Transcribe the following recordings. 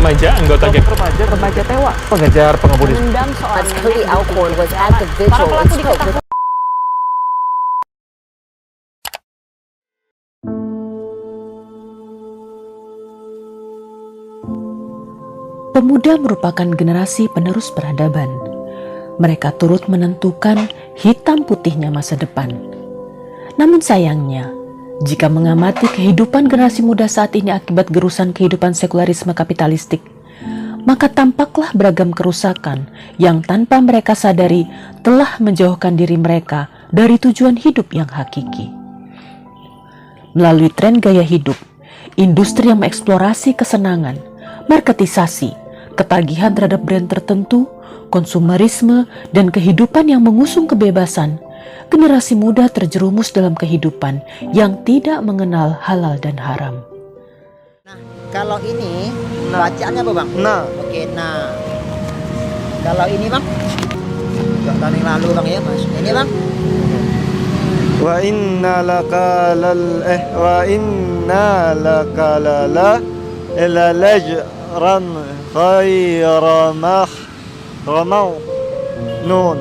remaja anggota geng. Remaja tewas. Pengejar pengemudi. Mendam seorang Cody Alcorn was at the vigil and spoke with Pemuda merupakan generasi penerus peradaban. Mereka turut menentukan hitam putihnya masa depan. Namun sayangnya, jika mengamati kehidupan generasi muda saat ini akibat gerusan kehidupan sekularisme kapitalistik, maka tampaklah beragam kerusakan yang tanpa mereka sadari telah menjauhkan diri mereka dari tujuan hidup yang hakiki. Melalui tren gaya hidup, industri yang mengeksplorasi kesenangan, marketisasi, ketagihan terhadap brand tertentu, konsumerisme, dan kehidupan yang mengusung kebebasan, generasi muda terjerumus dalam kehidupan yang tidak mengenal halal dan haram. Nah, kalau ini bacaannya apa bang? Nah. Oke, nah. Kalau ini bang? Tahun yang lalu bang ya mas. Ini bang? Wa inna laka lala ila lajran khayra nun.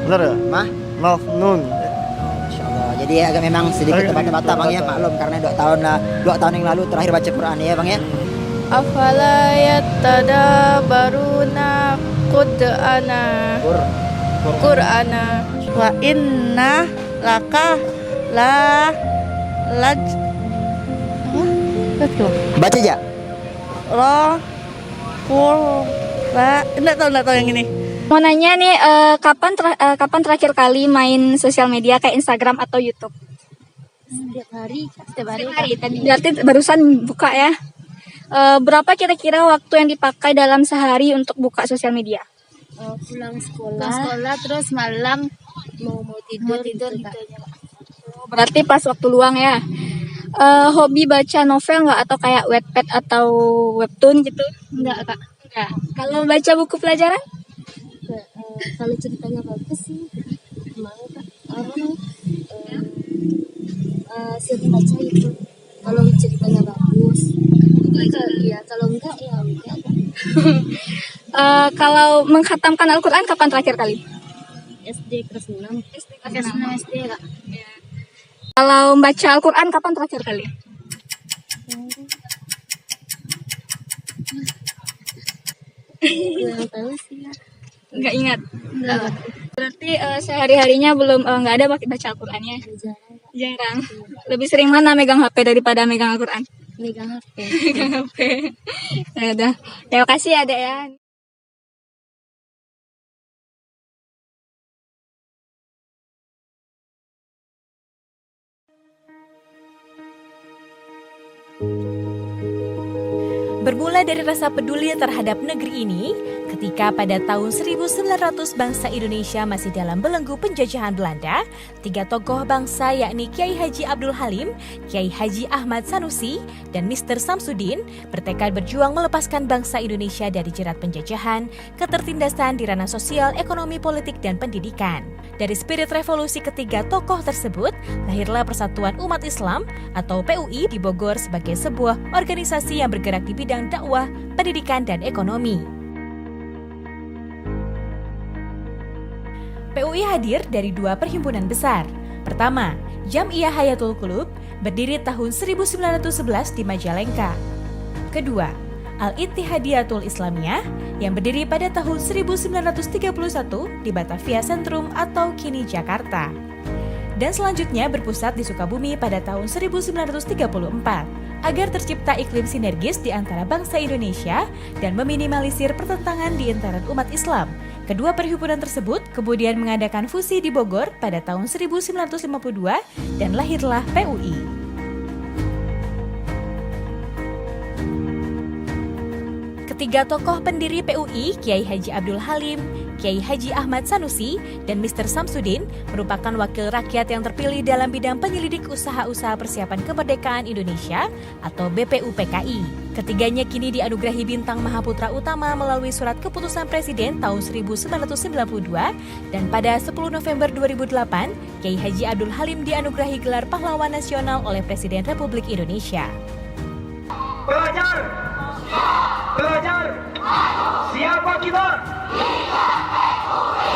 Benar ya? Nun. Masya Allah. Jadi agak memang sedikit terbata-bata bang ya, maklum karena 2 tahun yang lalu terakhir baca Quran ya bang ya. Afala yattadabaruna Qur'ana wa inna laka la laj Baca aja. Enggak tahu yang ini. Mau nanya nih, kapan terakhir kali main sosial media kayak Instagram atau YouTube? setiap hari. Berarti barusan buka ya. Berapa kira-kira waktu yang dipakai dalam sehari untuk buka sosial media? Pulang sekolah terus malam mau tidur gitu. Berarti pas waktu luang ya. Hobi baca novel nggak atau kayak Wattpad atau webtoon gitu? Enggak kak. Enggak. Kalau baca buku pelajaran? Kalau ceritanya bagus sih mau kak. Sering baca itu. Kalau ceritanya bagus. Iya, kalau enggak ya enggak. Kalau mengkhatamkan Al-Quran kapan terakhir kali? SD kelas 6. SD kak. Kalau membaca Al-Quran kapan terakhir kali? Kurang tahu sih ya. Nggak ingat? Nggak. Berarti sehari-harinya belum nggak ada baca Al-Qurannya? Jarang. Lebih sering mana megang HP daripada megang Al-Quran? Megang HP. Megang HP. Ya udah. Terima kasih ya, Dek ya. Bermula dari rasa peduli terhadap negeri ini, ketika pada tahun 1900 bangsa Indonesia masih dalam belenggu penjajahan Belanda, 3 tokoh bangsa yakni Kiai Haji Abdul Halim, Kiai Haji Ahmad Sanusi, dan Mr. Samsudin bertekad berjuang melepaskan bangsa Indonesia dari jerat penjajahan, ketertindasan di ranah sosial, ekonomi, politik, dan pendidikan. Dari spirit revolusi ketiga tokoh tersebut, lahirlah Persatuan Umat Islam atau PUI di Bogor sebagai sebuah organisasi yang bergerak di bidang dakwah, pendidikan, dan ekonomi. PUI hadir dari 2 perhimpunan besar. Pertama, Jam'iyah Hayatul Qulub berdiri tahun 1911 di Majalengka. Kedua, Al-Ittihadiyatul Islamiyah yang berdiri pada tahun 1931 di Batavia Sentrum atau kini Jakarta. Dan selanjutnya berpusat di Sukabumi pada tahun 1934 agar tercipta iklim sinergis di antara bangsa Indonesia dan meminimalisir pertentangan di antara umat Islam. Kedua perhimpunan tersebut kemudian mengadakan fusi di Bogor pada tahun 1952 dan lahirlah PUI. Ketiga tokoh pendiri PUI, Kiai Haji Abdul Halim, Kiai Haji Ahmad Sanusi, dan Mr. Samsudin merupakan wakil rakyat yang terpilih dalam bidang penyelidik usaha-usaha persiapan kemerdekaan Indonesia atau BPUPKI. Ketiganya kini dianugerahi Bintang Mahaputra Utama melalui surat keputusan Presiden tahun 1992 dan pada 10 November 2008, Kiai Haji Abdul Halim dianugerahi gelar Pahlawan Nasional oleh Presiden Republik Indonesia. Pelajar! Belajar. Siapa kita?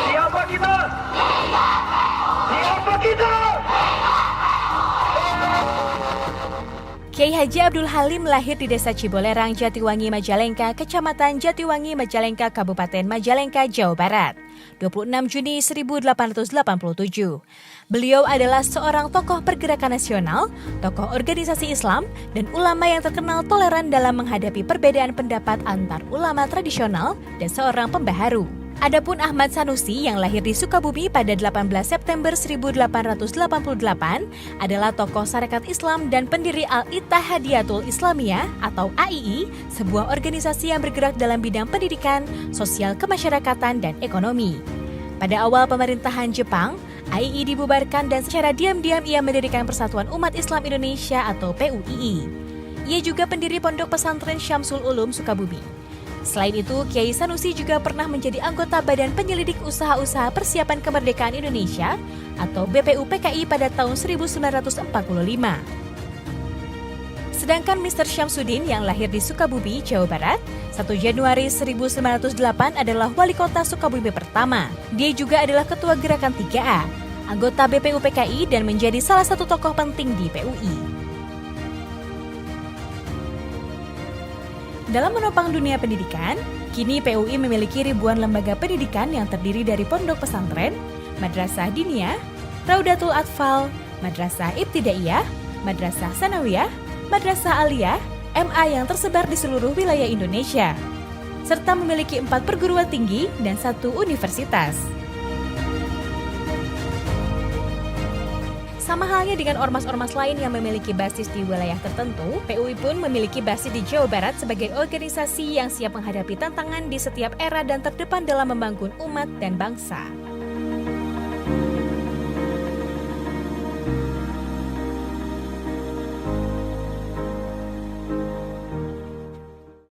Siapa kita? Siapa kita? Kiai Haji Abdul Halim lahir di Desa Cibolerang, Jatiwangi, Majalengka, Kecamatan Jatiwangi, Majalengka, Kabupaten Majalengka, Jawa Barat, 26 Juni 1887. Beliau adalah seorang tokoh pergerakan nasional, tokoh organisasi Islam, dan ulama yang terkenal toleran dalam menghadapi perbedaan pendapat antar ulama tradisional dan seorang pembaharu. Adapun Ahmad Sanusi yang lahir di Sukabumi pada 18 September 1888 adalah tokoh Sarekat Islam dan pendiri Al-Ittihadiyatul Islamiyah atau AII, sebuah organisasi yang bergerak dalam bidang pendidikan, sosial kemasyarakatan, dan ekonomi. Pada awal pemerintahan Jepang, AII dibubarkan dan secara diam-diam ia mendirikan Persatuan Umat Islam Indonesia atau PUII. Ia juga pendiri Pondok Pesantren Syamsul Ulum Sukabumi. Selain itu, Kiai Sanusi juga pernah menjadi anggota Badan Penyelidik Usaha-Usaha Persiapan Kemerdekaan Indonesia atau BPUPKI pada tahun 1945. Sedangkan Mr. Syamsuddin yang lahir di Sukabumi, Jawa Barat, 1 Januari 1908 adalah wali kota Sukabumi pertama. Dia juga adalah ketua gerakan 3A, anggota BPUPKI dan menjadi salah satu tokoh penting di PUI. Dalam menopang dunia pendidikan, kini PUI memiliki ribuan lembaga pendidikan yang terdiri dari pondok pesantren, madrasah diniyah, Raudatul Atfal, madrasah ibtidaiyah, madrasah sanawiyah, madrasah aliyah, MA yang tersebar di seluruh wilayah Indonesia, serta memiliki 4 perguruan tinggi dan 1 universitas. Sama halnya dengan ormas-ormas lain yang memiliki basis di wilayah tertentu, PUI pun memiliki basis di Jawa Barat sebagai organisasi yang siap menghadapi tantangan di setiap era dan terdepan dalam membangun umat dan bangsa.